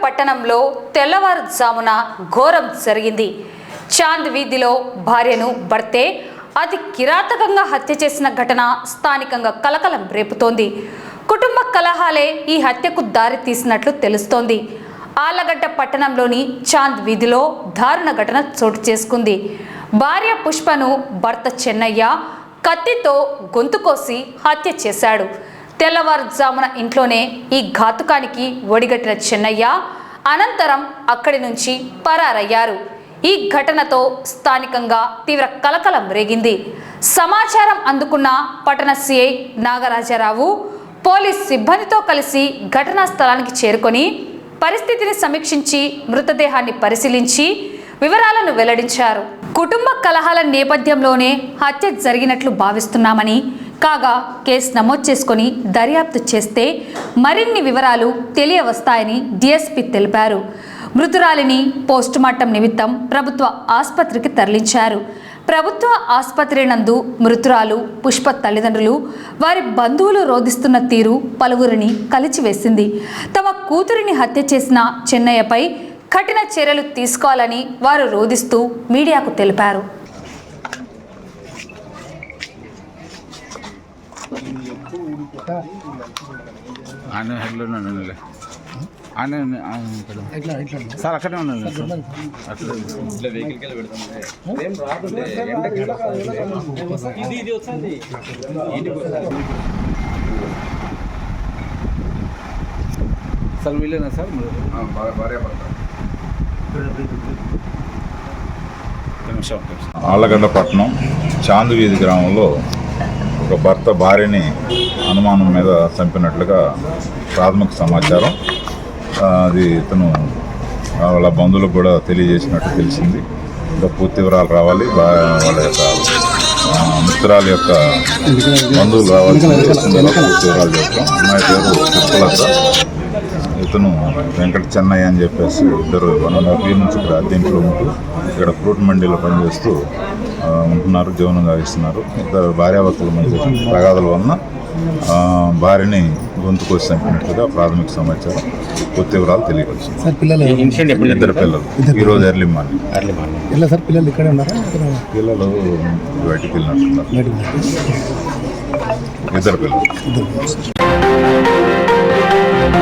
పట్టణంలో తెల్లవారుజామున ఘోరం జరిగింది. చాంద్ వీధిలో భార్యను భర్తే అతి కిరాతకంగా హత్య చేసిన ఘటన స్థానికంగా కలకలం రేపుతోంది. కుటుంబ కలహాలే ఈ హత్యకు దారి తీసినట్లు తెలుస్తోంది. ఆళ్లగడ్డ పట్టణంలోని చాంద్ వీధిలో దారుణ ఘటన చోటు చేసుకుంది. భార్య పుష్పను భర్త చెన్నయ్య కత్తితో గొంతు కోసి హత్య చేశాడు. తెల్లవారుజామున ఇంట్లోనే ఈ ఘాతుకానికి ఒడిగట్టిన చెన్నయ్య అనంతరం అక్కడి నుంచి పరారయ్యారు. ఈ ఘటనతో స్థానికంగా తీవ్ర కలకలం రేగింది. సమాచారం అందుకున్న పట్టణ సిఐ నాగరాజరావు పోలీస్ సిబ్బందితో కలిసి ఘటనా స్థలానికి చేరుకొని పరిస్థితిని సమీక్షించి మృతదేహాన్ని పరిశీలించి వివరాలను వెల్లడించారు. కుటుంబ కలహాల నేపథ్యంలోనే హత్య జరిగినట్లు భావిస్తున్నామని, కాగా కేసు నమోదు చేసుకొని దర్యాప్తు చేస్తే మరిన్ని వివరాలు తెలియవస్తాయని డీఎస్పీ తెలిపారు. మృతురాలిని పోస్టుమార్టం నిమిత్తం ప్రభుత్వ ఆసుపత్రికి తరలించారు. ప్రభుత్వ ఆసుపత్రి నందు మృతురాలు పుష్ప తల్లిదండ్రులు, వారి బంధువులు రోధిస్తున్న తీరు పలువురిని కలిచివేసింది. తమ కూతురిని హత్య చేసిన చెన్నయ్యపై కఠిన చర్యలు తీసుకోవాలని వారు రోధిస్తూ మీడియాకు తెలిపారు. సార్ అక్కడే ఉన్నాను సార్ వీళ్ళేనా సార్ ఆళ్లగడ్డ పట్టణం చాంద్ వీధి గ్రామంలో ఒక భర్త భార్యని అనుమానం మీద చంపినట్లుగా ప్రాథమిక సమాచారం. అది ఇతను వాళ్ళ బంధువులకు కూడా తెలియజేసినట్టు తెలిసింది. ఇంకా పూర్తి వివరాలు రావాలి. వాళ్ళ యొక్క మిత్రాల యొక్క బంధువులు రావాల్సింది. పూర్తి వివరాలు చెప్తాం. అమ్మాయి పేరు పుష్పలత, ఇతను వెంకట చెన్నయ్య అని చెప్పేసి ఇద్దరు 1.5 years నుంచి ఇక్కడ అద్దెంట్లో ఉంటూ ఇక్కడ ఫ్రూట్ మండీలో పనిచేస్తూ ఉంటున్నారు, జీవనం సాగిస్తున్నారు. ఇద్దరు భార్యాభర్తల మధ్య తగాదాల వలన భార్యని గొంతు కోసి చంపినట్లుగా ప్రాథమిక సమాచారం. పూర్తి వివరాలు తెలియవచ్చు. ఇద్దరు పిల్లలు ఈరోజు ఎర్లీ మార్నింగ్ పిల్లలు బయటికి వెళ్ళినట్టున్నారు. ఇద్దరు పిల్లలు.